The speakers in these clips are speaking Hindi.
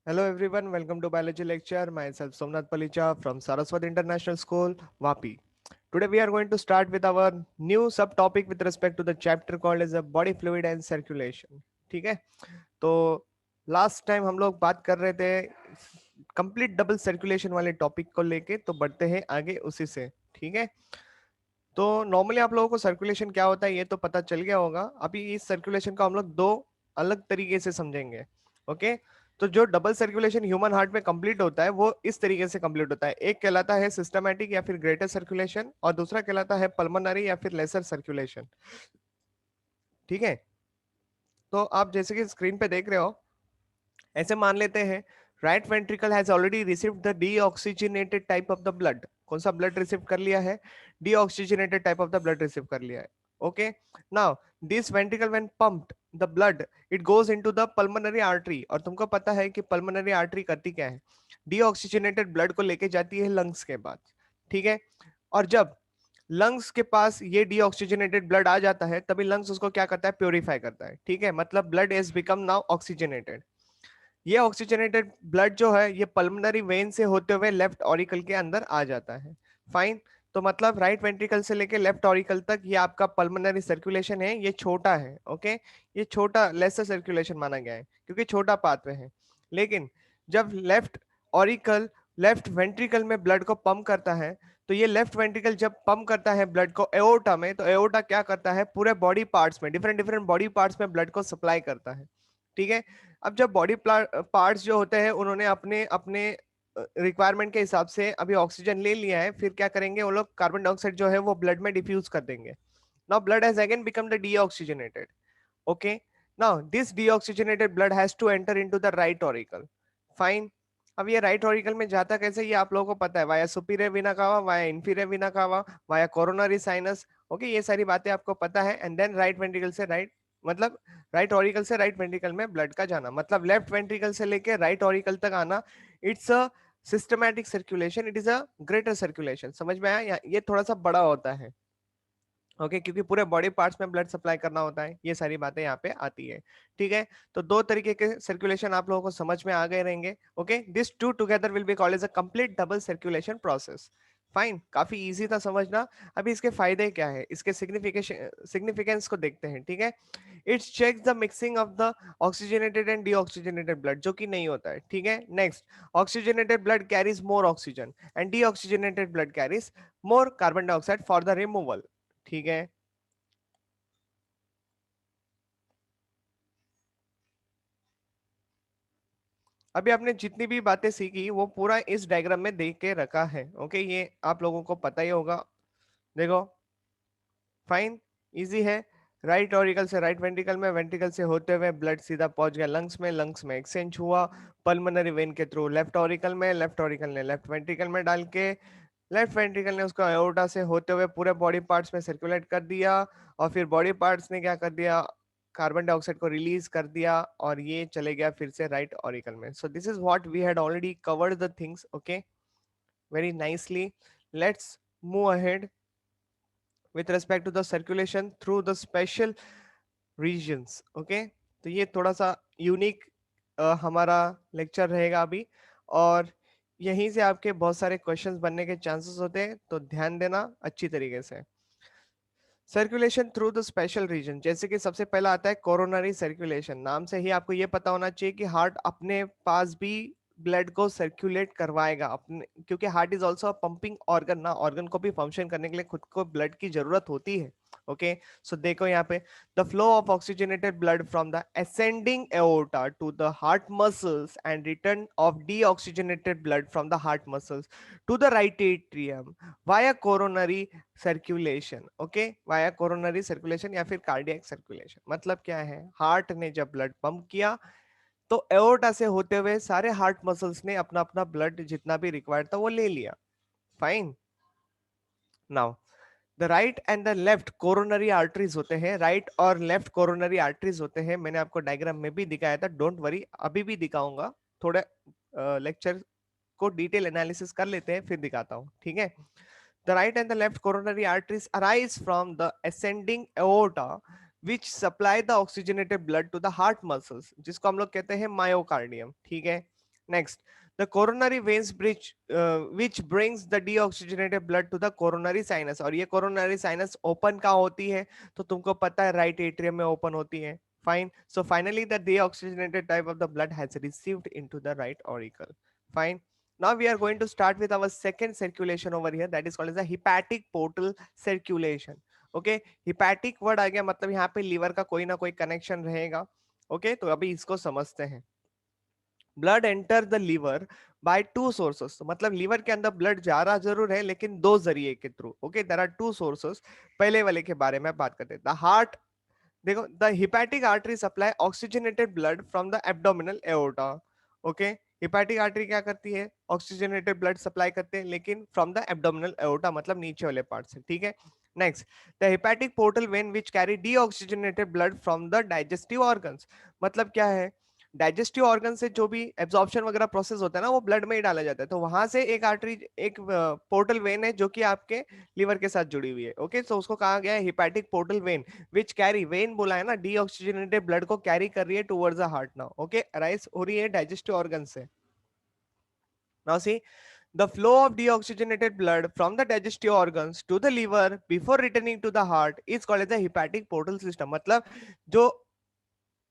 Hello everyone, welcome to biology lecture. Myself Somnath Palicha from Saraswat International School, Vapi. Today we are going to start with our new subtopic with respect to the chapter called as a body fluid and circulation. ठीक है, तो लास्ट टाइम हम लोग बात कर रहे थे कंप्लीट डबल सर्कुलेशन वाले टॉपिक को लेके, तो बढ़ते हैं आगे उसी से। ठीक है, तो नॉर्मली आप लोगों को सर्कुलेशन क्या होता है ये तो पता चल गया होगा। अभी इस सर्कुलेशन को हम लोग दो अलग तरीके से समझेंगे। ओके, तो जो डबल सर्कुलेशन ह्यूमन हार्ट में कंप्लीट होता है वो इस तरीके से कंप्लीट होता है। एक कहलाता है सिस्टमैटिक या फिर ग्रेटर सर्कुलेशन, और दूसरा कहलाता है पल्मोनरी या फिर लेसर सर्कुलेशन। ठीक है, तो आप जैसे कि स्क्रीन पे देख रहे हो, ऐसे मान लेते हैं right ventricle has already received the deoxygenated type of the blood. कौन सा ब्लड रिसीव कर लिया है? Deoxygenated type of the blood receive कर लिया है। Okay, now this ventricle when pumped the blood it goes into the pulmonary artery. और तुमको पता है कि पल्मोनरी आर्टरी करती क्या है? डीऑक्सीजनेटेड ब्लड को लेके जाती है लंग्स के पास। ठीक है, और जब लंग्स के पास ये डीऑक्सीजनेटेड ब्लड आ जाता है तभी लंग्स उसको क्या करता है? प्योरीफाई करता है। ठीक है, मतलब blood is become now oxygenated. ये ऑक्सीजनेटेड ब्लड जो है ये पल्मोनरी वेन से होते हुए लेफ्ट ऑरिकल के अंदर आ जाता है। फाइन, तो मतलब राइट वेंट्रिकल से लेके लेफ्ट ऑरिकल तक ये आपका पल्मोनरी सर्कुलेशन है, ये छोटा है। ओके, ये छोटा लेसर सर्कुलेशन माना गया है क्योंकि छोटा पाथवे है। लेकिन जब लेफ्ट ऑरिकल लेफ्ट वेंट्रिकल में ब्लड को पंप करता है, तो ये लेफ्ट वेंट्रिकल जब पंप करता है ब्लड को एओर्टा में, तो एओर्टा क्या करता है? पूरे बॉडी पार्ट्स में, डिफरेंट डिफरेंट बॉडी पार्ट्स में ब्लड को सप्लाई करता है। ठीक है, अब जब बॉडी पार्ट्स जो होते हैं उन्होंने अपने अपने रिक्वायरमेंट के हिसाब से अभी ऑक्सीजन ले लिया है, फिर क्या करेंगे वो लोग? कार्बन डाइऑक्साइड जो है वो ब्लड में डिफ्यूज कर देंगे। Now blood has again become the deoxygenated. Okay, now this deoxygenated blood has to enter into the right auricle. Fine, अब ये राइट ऑरिकल में जाता कैसे ये आप लोगों को पता है। Via superior vena cava, via inferior vena cava, via coronary sinus. Okay, ये सारी बातें आपको पता है। एंड देन राइट वेंट्रिकल से राइट, मतलब राइट ऑरिकल से राइट वेंट्रिकल में ब्लड का जाना, मतलब लेफ्ट वेंट्रिकल से लेके राइट ऑरिकल तक आना। It's a systematic circulation, it is a greater circulation. समझ में आया? ये थोड़ा सा बड़ा होता है। ओके, क्योंकि पूरे बॉडी पार्ट्स में ब्लड सप्लाई करना होता है, ये सारी बातें यहाँ पे आती है। ठीक है, तो दो तरीके के सर्कुलेशन आप लोगों को समझ में आ गए रहेंगे। Okay, this two together will be called as a complete double circulation process. Fine, काफी इजी था समझना। अभी इसके फायदे क्या है, इसके सिग्निफिकेंस को देखते हैं। ठीक है, it's check the mixing of the oxygenated and deoxygenated blood, जो कि नहीं होता है। ठीक है, next, oxygenated blood carries more oxygen and deoxygenated blood carries more carbon dioxide for the removal. ठीक है, अभी आपने जितनी भी बातें सीखी वो पूरा इस डायग्राम में देख के रखा है। ओके, ये आप लोगों को पता ही होगा। देखो, फाइन, इजी है। राइट ऑरिकल से राइट वेंट्रिकल में, वेंट्रिकल से होते हुए ब्लड सीधा पहुंच गया लंग्स में, लंग्स में एक्सचेंज हुआ पल्मोनरी वेन के थ्रू लेफ्ट ऑरिकल में, लेफ्ट ऑरिकल ने लेफ्ट वेंट्रिकल में डाल के, लेफ्ट वेंट्रिकल ने उसको एओर्टा से होते हुए पूरे बॉडी पार्ट्स में सर्कुलेट कर दिया। और फिर बॉडी पार्ट्स ने क्या कर दिया? कार्बन डाइऑक्साइड को रिलीज कर दिया और ये चले गया फिर से राइट ऑरिकल में। So this is what we had already covered the things. Okay, very nicely, let's move ahead with respect to the circulation through the special regions. Okay, तो ये थोड़ा सा यूनिक हमारा लेक्चर रहेगा अभी, और यहीं से आपके बहुत सारे क्वेश्चंस बनने के चांसेस होते हैं, तो ध्यान देना अच्छी तरीके से। Circulation through the special region, जैसे कि सबसे पहला आता है कोरोनरी सर्कुलेशन। नाम से ही आपको ये पता होना चाहिए कि हार्ट अपने पास भी ब्लड को सर्कुलेट करवाएगा अपने, क्योंकि heart is also pumping organ ना, ऑर्गन को भी फंक्शन करने के लिए खुद को ब्लड की जरूरत होती है। ओके, सो देखो यहाँ पे, the flow of oxygenated blood from the ascending aorta to the heart muscles and return of deoxygenated blood from the heart muscles to the right atrium via coronary circulation. Okay, via coronary circulation या फिर कार्डियक सर्कुलेशन। मतलब क्या है? हार्ट ने जब ब्लड पंप किया तो एओर्टा से होते हुए सारे हार्ट मसल्स ने अपना अपना ब्लड जितना भी रिक्वायर्ड था वो ले लिया। Fine, now the right and the left coronary arteries होते हैं, राइट और लेफ्ट कोरोनरी आर्टरीज होते हैं। मैंने आपको डायग्राम में भी दिखाया था, डोंट वरी, अभी भी दिखाऊंगा। थोड़ा लेक्चर को डिटेल एनालिसिस कर लेते हैं फिर दिखाता हूँ। ठीक है, the right and the left coronary arteries arise from the ascending aorta which supply the oxygenated blood to the heart muscles, जिसको हम लोग कहते हैं मायोकार्डियम। ठीक है, next, the coronary veins bridge which brings the deoxygenated blood to the coronary sinus. और ये कोरोनरी साइनस ओपन कहाँ होती है, तो तुमको पता है राइट एट्रियम में ओपन होती है। Fine, so finally the deoxygenated type of the blood has received into the right auricle. Fine. Now we are going to start with our second circulation over here, that is called as the hepatic portal circulation. Okay, hepatic word आ गया, मतलब यहाँ पे लीवर का कोई ना कोई कनेक्शन रहेगा। ओके, तो अभी इसको समझते हैं। Blood enter the liver by two sources, मतलब लीवर के अंदर ब्लड जा रहा जरूर है लेकिन दो जरिए के through. Okay, there are two sources. पहले वाले के बारे में बात करते हैं, द हार्ट। देखो, the hepatic artery supply oxygenated blood from the abdominal aorta. Okay, hepatic artery क्या करती है, ऑक्सीजनेटेड ब्लड सप्लाई करते हैं लेकिन फ्रॉम द एब्डोमिनल एओर्टा, मतलब नीचे वाले पार्ट से। ठीक है, next, the hepatic portal vein which carry deoxygenated blood from the digestive organs. मतलब क्या है, डाइजेस्टिव ऑर्गन से जो भी एब्जॉर्प्शन वगैरह प्रोसेस होता है ना, वो ब्लड में ही डाला जाता है। तो वहां से एक आर्टरी, एक पोर्टल वेन है जो कि आपके लीवर के साथ जुड़ी हुई है। ओके, तो उसको कहा गया है hepatic portal vein which carry, when बोला है ना, डीऑक्सीजनेटेड ब्लड को कैरी कर रही है towards the heart now. Okay, rise हो रही है डाइजेस्टिव ऑर्गन से। Now see, the flow of deoxygenated blood from the digestive organs to the liver before returning to the heart is called as the hepatic portal system। मतलब जो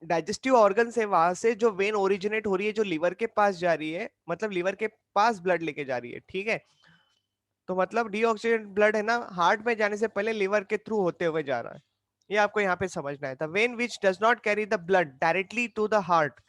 डाइजेस्टिव ऑर्गन से, वहां से जो वेन ओरिजिनेट हो रही है, जो लीवर के पास जा रही है, मतलब लीवर के पास ब्लड लेके जा रही है। ठीक है, तो मतलब डीऑक्सीजेंट ब्लड है ना, हार्ट में जाने से पहले लीवर के थ्रू होते हुए जा रहा है। ये आपको यहाँ पे समझना है। The vein which does not carry the blood directly to the heart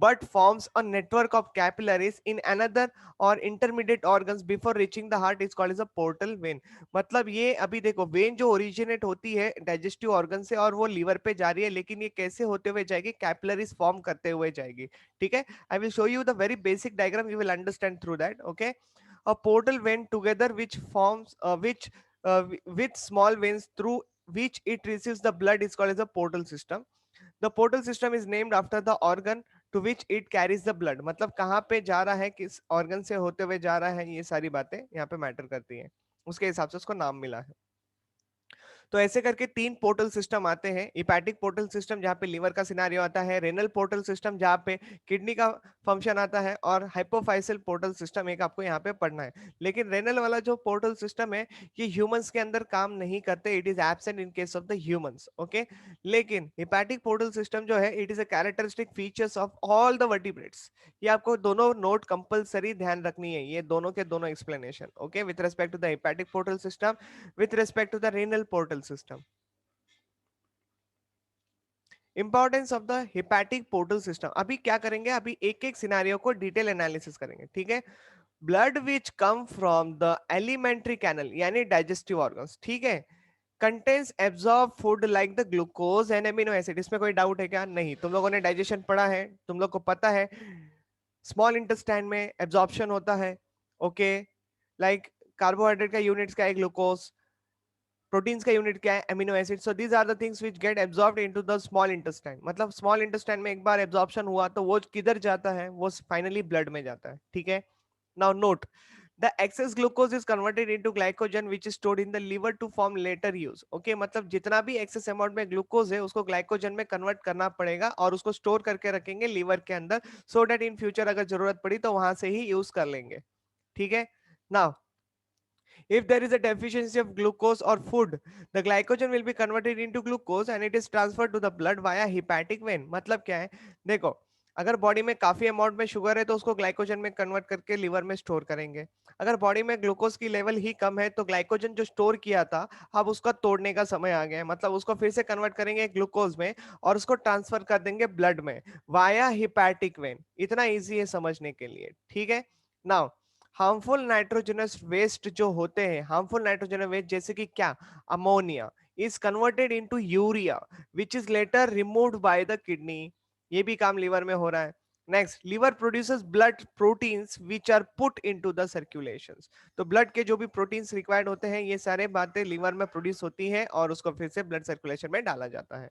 but forms a network of capillaries in another or intermediate organs before reaching the heart is called as a portal vein। मतलब ये अभी देखो, वेन जो ओरिजिनेट होती है डाइजेस्टिव ऑर्गन से और वो लीवर पे जा रही है, लेकिन ये कैसे होते हुए जाएगी, कैपिलरीज फॉर्म करते हुए जाएगी। ठीक है, I will show you the very basic diagram, you will understand through that. Okay, a portal vein together which forms which with small veins through which it receives the blood is called as a portal system। the portal system is named after the organ to which it carries the blood। मतलब कहाँ पे जा रहा है, किस ऑर्गन से होते हुए जा रहा है, ये सारी बातें यहाँ पे मैटर करती हैं, उसके हिसाब से उसको नाम मिला है। तो ऐसे करके तीन पोर्टल सिस्टम आते हैं। हिपैटिक पोर्टल सिस्टम जहाँ पे लीवर का सिनारियो आता है, रेनल पोर्टल सिस्टम जहाँ पे किडनी का फंक्शन आता है, और हाइपोफाइसल पोर्टल सिस्टम एक आपको यहाँ पे पढ़ना है। लेकिन रेनल वाला जो पोर्टल सिस्टम है, ये ह्यूमंस के अंदर काम नहीं करते, it is absent in case of the humans. Okay, लेकिन हिपैटिक पोर्टल सिस्टम जो है, it is a characteristic features of all the vertebrates. ये आपको दोनों नोट कंपलसरी ध्यान रखनी है, ये दोनों के दोनों explanation. Okay, with respect to the hepatic portal system, with respect to the renal portal system। Importance of the hepatic portal system, अभी क्या करेंगे, अभी एक एक सिनारियो को डिटेल एनालिसिस करेंगे। ठीक है, blood which come from the elementary canal यानी डाइजेस्टिव ऑर्गन्स, ठीक है, contains absorb food like the glucose and amino acid. इसमें कोई डाउट है क्या? नहीं, तुम लोगों ने डाइजेशन पढ़ा है, तुम लोग को पता है स्मॉल इंटेस्टाइन में एब्जॉर्प्शन होता है। ओके, लाइक कार्बोहाइड्रेट का यूनिट्स क्या है, ग्लूकोज, प्रोटीन्स का यूनिट क्या है, amino acid. So these are the things which get absorbed into the small intestine. मतलब स्मॉल इंटेस्टाइन में एक बार एब्जॉर्प्शन हुआ तो वो किधर जाता है, वो फाइनली ब्लड में जाता है। ठीक है, now note, the excess glucose is converted into glycogen which is stored in the liver to form later use। okay, मतलब जितना भी excess amount में ग्लूकोज है उसको ग्लाइकोजन में कन्वर्ट करना पड़ेगा और उसको स्टोर करके रखेंगे लीवर के अंदर, सो दैट इन फ्यूचर अगर जरूरत पड़ी तो वहां से ही यूज कर लेंगे। ठीक है, now if there is a deficiency of glucose or food, the glycogen will be converted into glucose and it is transferred to the blood via hepatic vein। मतलब क्या है, देखो, अगर बॉडी में काफी अमाउंट में शुगर है तो उसको ग्लाइकोजन में कन्वर्ट करके लीवर में स्टोर करेंगे। अगर बॉडी में ग्लूकोज की लेवल ही कम है तो ग्लाइकोजन जो स्टोर किया था, अब उसका तोड़ने का समय आ गया है, मतलब उसको फिर से कन्वर्ट करेंगे ग्लूकोज में और उसको ट्रांसफर कर देंगे ब्लड में वाया हिपैटिक वेन। इतना इजी है समझने के लिए। ठीक है, नाउ हार्मफुल नाइट्रोजनस वेस्ट जो होते हैं, हार्मफुल नाइट्रोजनस वेस्ट जैसे कि क्या, ammonia, is converted into urea which is later removed by the kidney. ये भी काम लीवर में हो रहा है। Next, liver produces blood proteins which are put into the circulations. तो ब्लड के जो भी प्रोटीन्स रिक्वायर्ड होते हैं, ये सारे बातें लीवर में प्रोड्यूस होती है और उसको फिर से ब्लड सर्कुलेशन में डाला जाता है।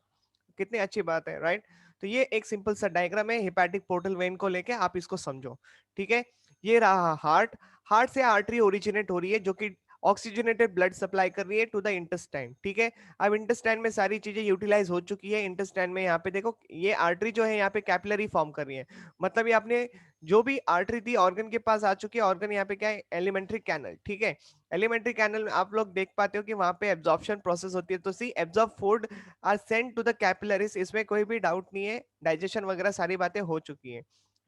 कितनी अच्छी बात है, राइट? तो ये एक सिंपल सा डायग्राम है हिपैटिक पोर्टल वेन को लेके, आप इसको समझो। ठीक है, ये रहा हार्ट। हार्ट से आर्टरी ओरिजिनेट हो रही है जो कि ऑक्सीजनेटेड ब्लड सप्लाई कर रही है टू द इंटेस्टाइन, ठीक है। अब इंटेस्टाइन में सारी चीजें यूटिलाइज हो चुकी है। इंटेस्टाइन में यहाँ पे देखो ये आर्टरी जो है यहाँ पे कैपिलरी फॉर्म कर रही है, मतलब ये आपने जो भी आर्टरी थी ऑर्गन के पास आ चुकी है। ऑर्गन यहाँ पे क्या है, एलिमेंट्री कैनल, ठीक है। एलिमेंट्री कैनल में आप लोग देख पाते हो कि वहां पे एब्जॉर्प्शन प्रोसेस होती है, तो see absorb food are send to the capillaries, इसमें कोई भी डाउट नहीं है, डाइजेशन वगैरह सारी बातें हो चुकी है,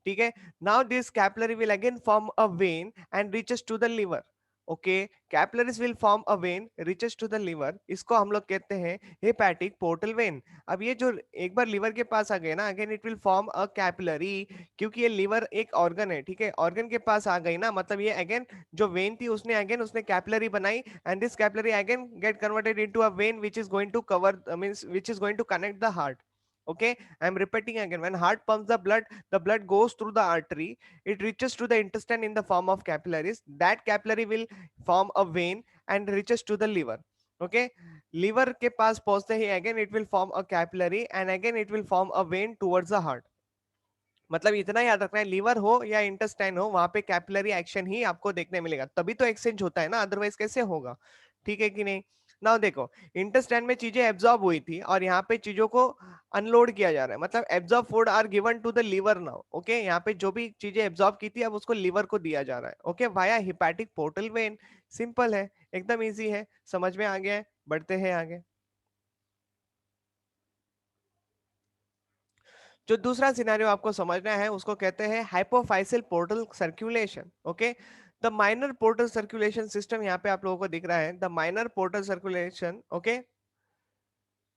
ठीक है। Now this capillary will again form a vein and reaches to the liver, okay. Capillaries will form a vein reaches to the liver, इसको हम लोग कहते हैं हेपेटिक पोर्टल वेन। अब ये जो एक बार लिवर के पास आ गए ना, again it will form a capillary, क्योंकि ये लिवर एक ऑर्गन है, ठीक है। ऑर्गन के पास आ गई ना, मतलब ये अगेन जो वेन थी उसने अगेन उसने कैपिलरी बनाई, and this capillary again get converted into a vein which is going to cover means which is going to connect the heart, okay. I'm repeating again, when heart pumps the blood goes through the artery, it reaches to the intestine in the form of capillaries, that capillary will form a vein and reaches to the liver, okay. Liver के पास पहुंचते ही again it will form a capillary and again it will form a vein towards the heart। मतलब इतना याद रखना है, लीवर हो या इंटेस्टाइन हो वहां पे कैपिलरी एक्शन ही आपको देखने मिलेगा, तभी तो एक्सचेंज होता है ना, अदरवाइज कैसे होगा, ठीक है कि नहीं। नाउ देखो, इंटेस्टाइन में चीजें एब्जॉर्ब हुई थी और यहाँ पे चीजों को अनलोड किया जा रहा है, मतलब absorb food are given to the liver now, okay. यहाँ पे जो भी चीजें एब्जॉर्ब की थी अब उसको लीवर को दिया जा रहा है, okay, via hepatic portal vein. Simple है, एकदम इजी है, समझ में आ गया है। बढ़ते हैं आगे। जो दूसरा सिनेरियो आपको समझना है उसको कहते हैं hypophyseal portal circulation, okay. The minor portal circulation system यहाँ पे आप लोगों को दिख रहा है, the minor portal circulation, okay,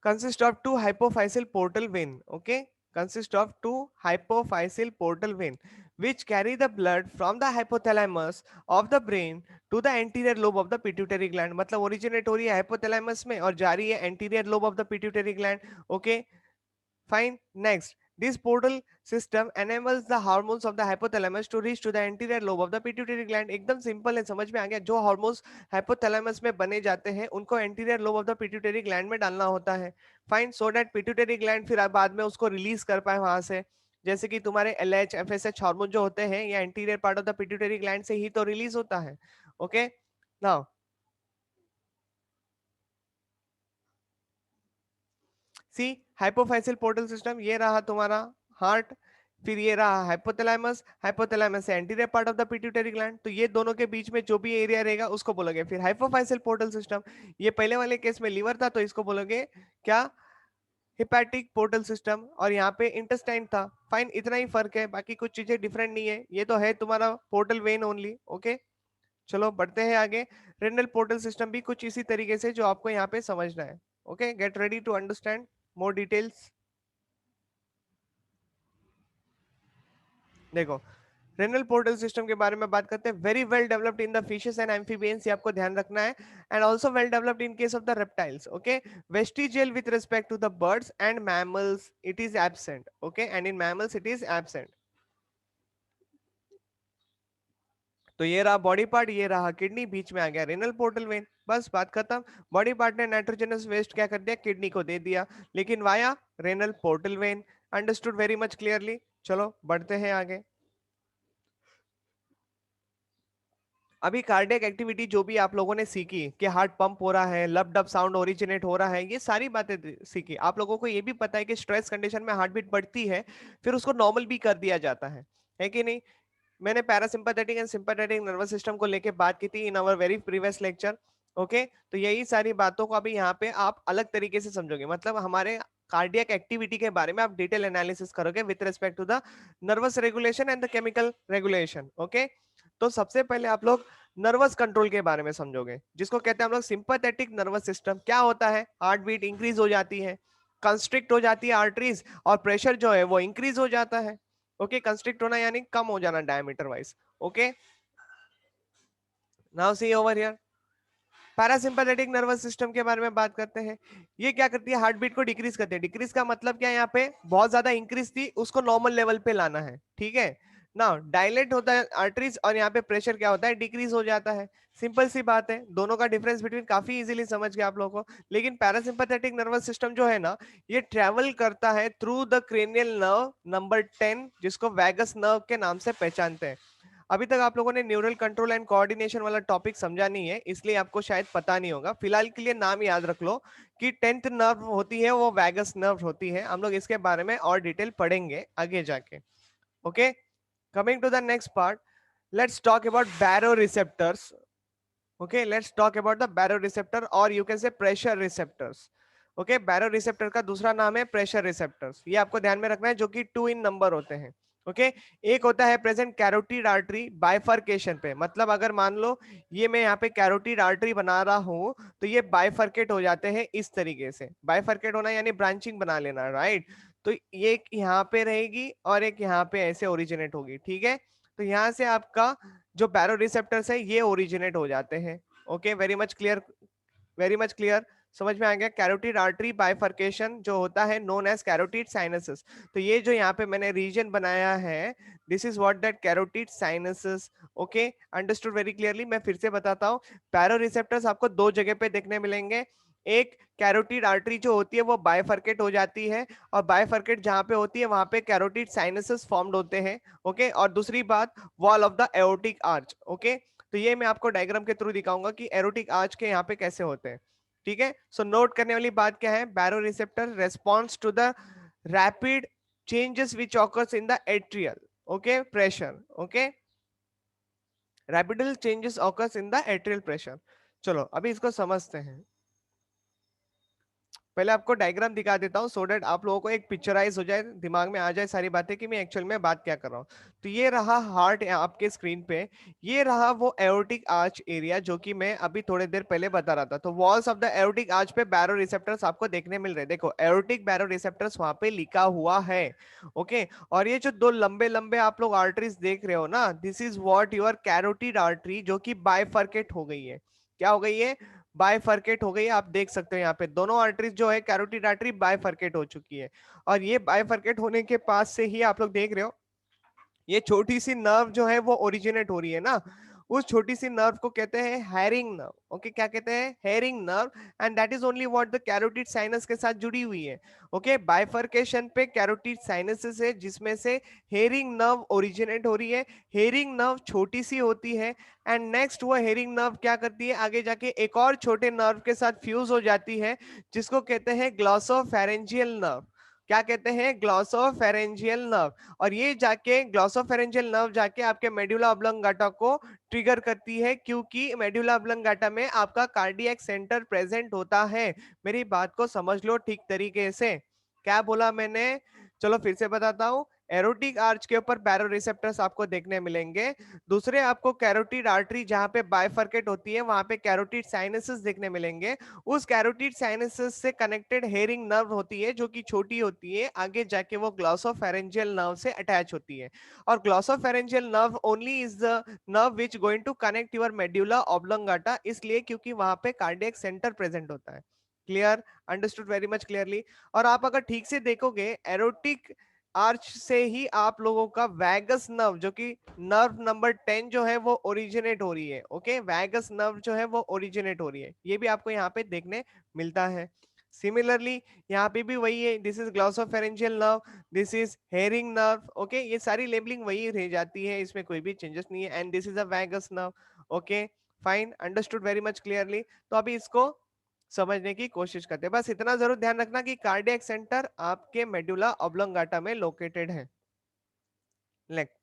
consist of two hypophyseal portal vein, okay, consist of two hypophyseal portal vein which carry the blood from the hypothalamus of the brain to the anterior lobe of the pituitary gland, मतलब ओरिजिनेट हो रही है hypothalamus में और जा रही है anterior lobe of the pituitary gland, okay। Fine. Next, this portal system enables the hormones of the hypothalamus to reach to the anterior lobe of the pituitary gland। एकदम सिंपल है, समझ में आ गया। जो हार्मोन्स hypothalamus में बने जाते हैं उनको anterior lobe of the pituitary gland में डालना होता है। Fine, so that pituitary gland फिर बाद में उसको रिलीज कर पाए वहां से, जैसे कि तुम्हारे LH FSH हार्मोन जो होते हैं या anterior part of the pituitary gland से ही तो रिलीज होता है, okay. Now see hypophyseal portal system, ये रहा तुम्हारा हार्ट, फिर ये रहा हाइपोथैलेमस, हाइपोथैलेमस से anterior part of the pituitary gland, तो ये दोनों के बीच में जो भी एरिया रहेगा उसको बोलोगे फिर हाइपोफाइसिल पोर्टल सिस्टम। ये पहले वाले केस में लीवर था तो इसको बोलोगे क्या, हिपैटिक पोर्टल सिस्टम, और यहाँ पे इंटेस्टाइन था। फाइन, इतना ही फर्क है, बाकी कुछ चीजें डिफरेंट नहीं है, ये तो है तुम्हारा पोर्टल वेन ओनली, ओके। चलो बढ़ते हैं आगे। रेनल पोर्टल सिस्टम भी कुछ इसी तरीके से जो आपको यहाँ पे समझना है, okay. Get ready to understand more details. देखो, रेनल पोर्टल सिस्टम के बारे में बात करते हैं। Very well developed in the fishes and amphibians, ये आपको ध्यान रखना है, and also well developed in case of the reptiles, okay. Vestigial with respect to the birds and mammals it is absent, okay, and in mammals it is absent. तो ये रहा बॉडी पार्ट, ये रहा किडनी, बीच में आ गया रेनल पोर्टल वेन, बस बात खत्म। बॉडी पार्ट ने नाइट्रोजनस वेस्ट क्या कर दिया, किडनी को दे दिया, लेकिन via renal portal vein. Understood very much clearly. चलो बढ़ते हैं आगे। अभी कार्डियक एक्टिविटी जो भी आप लोगों ने सीखी कि हार्ट पंप हो रहा है, लब डब साउंड ओरिजिनेट हो रहा है, ये सारी बातें सीखी। आप लोगों को ये भी पता है कि स्ट्रेस कंडीशन में हार्ट बीट बढ़ती है, फिर उसको नॉर्मल भी कर दिया जाता है कि नहीं। मैंने parasympathetic and sympathetic nervous system को लेके बात की थी in our very previous lecture, okay. तो यही सारी बातों को अभी यहाँ पे आप अलग तरीके से समझोगे, मतलब हमारे कार्डियक एक्टिविटी के बारे में आप डिटेल एनालिसिस करोगे with respect to the nervous regulation and the chemical regulation, okay. तो सबसे पहले आप लोग नर्वस कंट्रोल के बारे में समझोगे, जिसको कहते हैं हम लोग सिंपैथेटिक नर्वस सिस्टम। क्या होता है, हार्ट बीट इंक्रीज हो जाती है, कंस्ट्रिक्ट हो जाती है आर्टरीज, और प्रेशर जो है वो इंक्रीज हो जाता है, ओके। कंस्ट्रिक्ट होना यानी कम हो जाना diameter wise, okay. Now C over here, parasympathetic nervous system के बारे में बात करते हैं। ये क्या करती है, हार्ट बीट को डिक्रीज करती है। डिक्रीज का मतलब क्या है, यहाँ पे बहुत ज्यादा इंक्रीज थी उसको नॉर्मल लेवल पे लाना है, ठीक है ना। डायलेट होता है आर्टरीज और यहाँ पे प्रेशर क्या होता है, डिक्रीज हो जाता है। सिंपल सी बात है, दोनों का डिफरेंस बिटवीन काफी इजीली समझ गए आप लोगों को। लेकिन पैरासिम्पैथेटिक नर्वस सिस्टम जो है ना, ये ट्रेवल करता है through the cranial nerve number 10, जिसको वैगस नर्व के नाम से पहचानते हैं। अभी तक आप लोगों ने न्यूरल कंट्रोल एंड कोऑर्डिनेशन वाला टॉपिक समझा नहीं है, इसलिए आपको शायद पता नहीं होगा। फिलहाल के लिए नाम याद रख लो कि 10th नर्व होती है वो वैगस नर्व होती है। हम लोग इसके बारे में और डिटेल पढ़ेंगे आगे जाके। Okay, coming to the next part, let's talk about baroreceptors. Okay, let's talk about the baroreceptor और you can say pressure receptors. Okay, baroreceptor का दूसरा नाम है प्रेशर रिसेप्टर्स, ये आपको ध्यान में रखना है, जो कि 2 इन नंबर होते हैं। ओके, एक होता है प्रेजेंट कैरोटिड आर्टरी बाइफर्केशन पे, मतलब अगर मान लो ये मैं यहाँ पे कैरोटिड आर्टरी बना रहा हूँ तो ये बाइफर्केट हो जाते हैं इस तरीके से। बाइफर्केट होना यानी ब्रांचिंग बना लेना, राइट। तो ये एक यहाँ पे रहेगी और एक यहाँ पे ऐसे ओरिजिनेट होगी, ठीक है। तो यहाँ से आपका जो बैरो रिसेप्टर्स है ये ओरिजिनेट हो जाते हैं। Okay, very much clear, very much clear, समझ में आ गया। कैरोटिड आर्टरी बाइफर्केशन जो होता है नोन एज कैरोटिड साइनसेस। तो ये जो यहाँ पे मैंने रीजन बनाया है, this is what that carotid sinuses. Okay, understood very clearly. मैं फिर से बताता हूँ, पैरो रिसेप्टर्स आपको दो जगह पे देखने मिलेंगे। एक कैरोटिड आर्टरी जो होती है वो बाइफर्केट हो जाती है, और बाइफर्केट जहां पे होती है वहां पे कैरोटिड साइनसेस फॉर्म्ड होते हैं। ओके, और दूसरी बात, wall of the aortic arch. Okay, तो ये मैं आपको डायग्राम के थ्रू दिखाऊंगा कि एरोटिक आर्च के यहाँ पे कैसे होते हैं, ठीक है। सो नोट करने वाली बात क्या है, baroreceptor response to the rapid changes which occurs in the atrial, okay, pressure. Okay, rapid changes occurs in the atrial pressure. चलो अभी इसको समझते हैं। पहले आपको डायग्राम दिखा देता हूँ, सो दैट आप लोगों को एक पिक्चराइज हो जाए, दिमाग में आ जाए सारी बातें कि मैं एक्चुअल में बात क्या कर रहा हूँ। तो ये रहा हार्ट आपके स्क्रीन पे, ये रहा वो एओर्टिक आर्च एरिया जो कि मैं अभी थोड़ी देर पहले बता रहा था। तो walls of the aortic arch पे बैरो रिसेप्टर्स आपको देखने मिल रहे हैं। देखो एओर्टिक बैरो रिसेप्टर्स वहां पे लिखा हुआ है। ओके, और ये जो दो लंबे लंबे आप लोग आर्टरीज देख रहे हो ना, this is what your carotid artery, जो कि बाइफर्केट हो गई है। क्या हो गई है? बाइफर्केट हो गई है। आप देख सकते हो यहाँ पे दोनों आर्टरीज जो है कैरोटिड आर्टरी बाइफर्केट हो चुकी है। और ये बाइफर्केट होने के पास से ही आप लोग देख रहे हो ये छोटी सी नर्व जो है वो ओरिजिनेट हो रही है ना, उस छोटी सी नर्व को कहते हैं हेरिंग नर्व। ओके, क्या कहते हैं? Herring nerve. And that is only what the carotid sinus के साथ जुड़ी हुई है। ओके, बाइफर्केशन पे कैरोटिड साइनसेस है जिसमें से हेरिंग नर्व ओरिजिनेट हो रही है। हेरिंग नर्व छोटी सी होती है, एंड नेक्स्ट वो हेरिंग नर्व क्या करती है, आगे जाके एक और छोटे नर्व के साथ फ्यूज हो जाती है, जिसको कहते हैं ग्लॉसोफेरेंजियल नर्व। क्या कहते हैं? Glossopharyngeal nerve. और ये जाके ग्लॉसोफेरेंजियल नर्व जाके आपके मेडुला ऑब्लंगाटा को ट्रिगर करती है, क्योंकि मेडुला ऑब्लंगाटा में आपका कार्डियक सेंटर प्रेजेंट होता है। मेरी बात को समझ लो ठीक तरीके से। क्या बोला मैंने? चलो फिर से बताता हूं। एरोटिक आर्च के ऊपर बैरो रिसेप्टर्स आपको देखने मिलेंगे। दूसरे आपको कैरोटिड आर्टरी जहां पे बाइफर्केट होती है वहां पे कैरोटिड साइनसेस देखने मिलेंगे। उस कैरोटिड साइनसेस से कनेक्टेड हेरिंग नर्व होती है जो कि छोटी होती है, आगे जाके वो ग्लॉसोफेरेंजियल नर्व से अटैच होती है। और glossopharyngeal nerve only is the nerve which going to connect your medulla oblongata, इसलिए क्योंकि वहां पे कार्डियक सेंटर प्रेजेंट होता है। Clear? Understood very much clearly. और आप अगर ठीक से देखोगे एरोटिक आर्च से ही आप लोगों का वैगस नर्व जो कि नर्व नंबर 10 जो है वो ओरिजिनेट हो रही है। ओके, वैगस नर्व जो है वो ओरिजिनेट हो रही है, ये भी आपको यहाँ पे देखने मिलता है। सिमिलरली यहाँ पे भी वही है, this is glossopharyngeal nerve, this is herring nerve. Okay, ये सारी लेबलिंग वही रह जाती है, इसमें कोई भी चेंजेस नहीं है। And this is a vagus nerve. Okay, fine, understood very much clearly. तो अभी इसको समझने की कोशिश करते हैं। बस इतना जरूर ध्यान रखना कि कार्डियक सेंटर आपके मेडुला ऑब्लोंगाटा में लोकेटेड है। नेक्स्ट,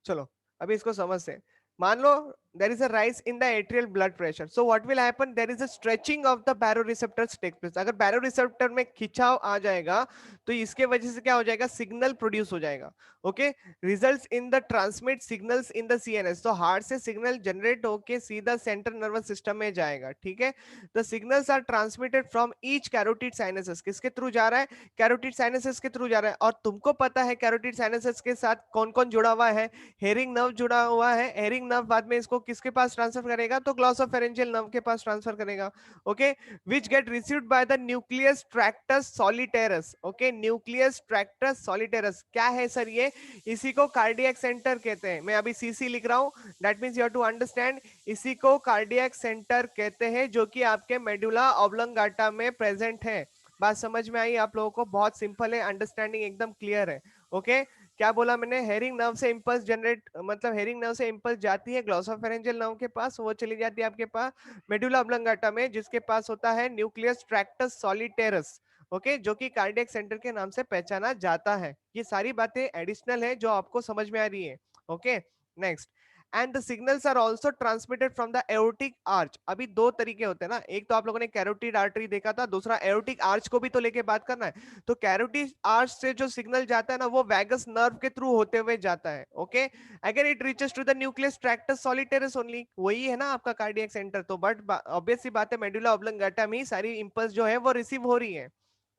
चलो अभी इसको समझते हैं। मान लो there is a rise in the atrial blood pressure, so what will happen, there is a stretching of the baroreceptors takes place। अगर baroreceptor में खिंचाव आ जाएगा तो इसके वजह से क्या हो जाएगा, सिग्नल प्रोड्यूस हो जाएगा। Okay, results in the transmit signals in the CNS, तो हार्ट से सिग्नल जनरेट होके सीधा सेंट्रल नर्वस सिस्टम में जाएगा। ठीक है, the signals are transmitted from each carotid sinuses, किसके थ्रू जा रहा है, कैरोटिड साइनसेस के थ्रू जा रहा है। और तुमको पता है कैरोटिड साइनसेस के साथ कौन कौन जुड़ा हुआ है, हेरिंग नर्व जुड़ा हुआ है। हेरिंग नर्व बाद में इसको किसके पास ट्रांसफर करेगा, तो ग्लॉसोफेरेंजियल नर्व के पास ट्रांसफर करेगा। Okay, which get received by the nucleus tractus solitarius. Okay, nucleus tractus solitarius क्या है सर ये, इसी को कार्डियक सेंटर कहते हैं। मैं अभी सीसी लिख रहा हूं, that means you have to understand, इसी को कार्डियक सेंटर कहते हैं, जो कि आपके मेडुला ऑब्लंगाटा में प्रेजेंट है। बात समझ में आई आप लोगों को? बहुत सिंपल है, अंडरस्टैंडिंग एकदम क्लियर है। ओके, क्या बोला मैंने, हेरिंग नर्व से इंपल्स जनरेट, मतलब हेरिंग नर्व से इंपल्स जाती है ग्लॉसोफेरेंजियल नर्व के पास, वो चली जाती है आपके पास मेडुला ऑब्लंगाटा में, जिसके पास होता है न्यूक्लियस ट्रैक्टस सॉलिटेरस, ओके, जो कि कार्डियक सेंटर के नाम से पहचाना जाता है। ये सारी बातें एडिशनल है जो आपको समझ में आ रही है। Okay, next, and the signals are also transmitted from the aortic arch. अभी दो तरीके होते हैं ना, एक तो आप लोगों ने कैरोटिड आर्टरी देखा था, दूसरा एओर्टिक आर्च को भी तो लेके बात करना है। तो कैरोटिड आर्च से जो सिग्नल जाता है ना, वो वैगस नर्व के थ्रू होते हुए जाता है। ओके, अगर it reaches to the nucleus tractus solitarius only, वही है ना आपका कार्डियक सेंटर, तो बट ऑब्वियस सी बात है मेडुला ऑब्लंगाटा में सारी इंपल्स जो है वो रिसीव हो रही है।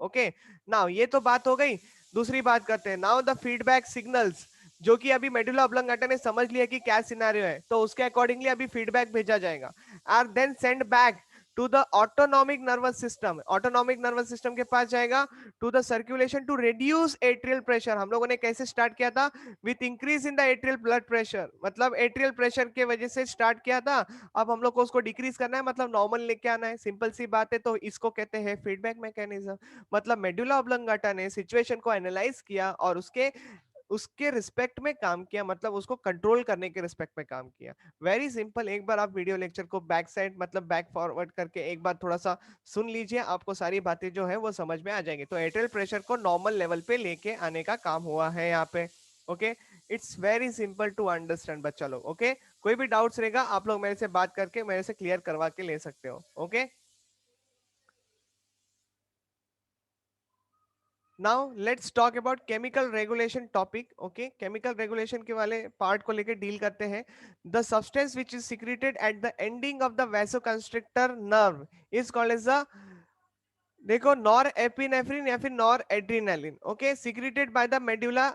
ओके, नाउ ये तो बात हो गई। दूसरी बात करते हैं, नाउ द फीडबैक सिग्नल्स, जो कि अभी मेडुला ऑब्लंगाटा ने समझ लिया कि क्या सिनेरियो है, तो उसके अकॉर्डिंगली अभी फीडबैक भेजा जाएगा, are then send back to the autonomic nervous system. Autonomic nervous system के पास जाएगा to the circulation to reduce atrial pressure. हम लोगों ने कैसे स्टार्ट किया था, with increase in the atrial blood pressure, मतलब एट्रियल प्रेशर के वजह से स्टार्ट किया था, अब हम लोग को उसको डिक्रीज करना है, मतलब नॉर्मल लेके आना है, सिंपल सी बात है। तो इसको कहते हैं फीडबैक मैकेनिज्म। मतलब मेडुला ऑब्लंगाटा ने सिचुएशन को एनालाइज किया और उसके उसके रिस्पेक्ट में काम किया, मतलब उसको कंट्रोल करने के रिस्पेक्ट में काम किया। वेरी सिंपल, एक बार आप वीडियो लेक्चर को बैक साइड मतलब बैक फॉरवर्ड करके एक बार थोड़ा सा सुन लीजिए, आपको सारी बातें जो है वो समझ में आ जाएंगी। तो एट्रियल प्रेशर को नॉर्मल लेवल पे लेके आने का काम हुआ है यहाँ पे। Okay, it's very simple to understand बच्चा लोग। ओके, कोई भी डाउट्स रहेगा आप लोग मेरे से बात करके मेरे से क्लियर करवा के ले सकते हो। Okay, now let's talk about chemical regulation topic. Okay, chemical regulation के वाले पार्ट को लेकर डील करते हैं। The substance which is secreted at the ending of the vasoconstrictor nerve is called as the, देखो, नॉर एपिनेफ्रिन या फिर noradrenaline. Okay, secreted by the medulla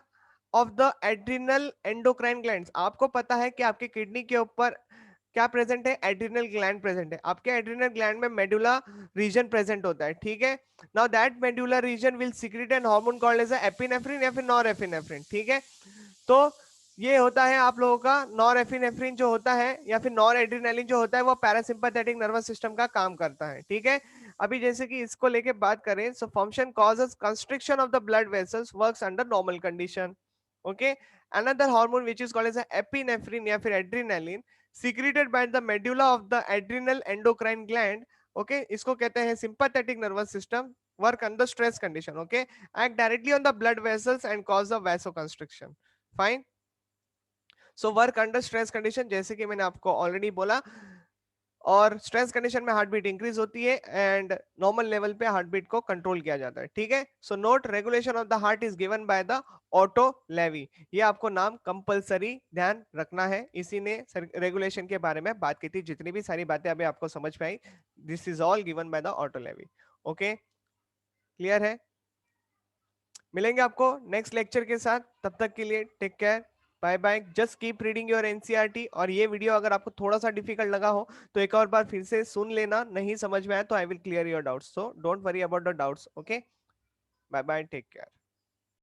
of the adrenal endocrine glands. आपको पता है कि आपके किडनी के ऊपर क्या प्रेजेंट है, एड्रिनल ग्लैंड प्रेजेंट है। आपके एड्रिनल ग्लैंड में मेडुला रीजन प्रेजेंट होता है, ठीक है। Now that medulla region will secrete an hormone called as epinephrine या फिर नॉर एपिनेफ्रिन, ठीक है। तो ये होता है आप लोगों का नॉर एपिनेफ्रिन जो होता है या फिर नॉर एड्रिनालिन जो होता है, वो पैरासिम्पैथेटिक नर्वस सिस्टम का काम करता है, ठीक है। अभी जैसे कि इसको लेके बात करें, so function causes constriction of the blood vessels, works under normal condition. Okay, another hormone which is called as epinephrine या फिर adrenaline, secreted by the medulla of the adrenal endocrine gland, okay, इसको कहते हैं sympathetic nervous system, work under stress condition, okay, act directly on the blood vessels and cause the vasoconstriction, fine। So work under stress condition, जैसे कि मैंने आपको ऑलरेडी बोला, और स्ट्रेस कंडीशन में हार्ट बीट इंक्रीज होती है एंड नॉर्मल लेवल पे हार्ट बीट को कंट्रोल किया जाता है, ठीक है। So note, regulation of the heart is given by the auto levy. ये आपको नाम कंपलसरी ध्यान रखना है, इसी ने रेगुलेशन के बारे में बात की थी, जितनी भी सारी बातें अभी आपको समझ में आई, this is all given by the auto levy. Okay, clear है। मिलेंगे आपको नेक्स्ट लेक्चर के साथ, तब तक के लिए take care, bye bye. Just keep reading your NCERT. और ये वीडियो अगर आपको थोड़ा सा डिफिकल्ट लगा हो तो एक और बार फिर से सुन लेना, नहीं समझ में आया तो I will clear your doubts, so don't worry about the doubts. Okay, bye bye, take care.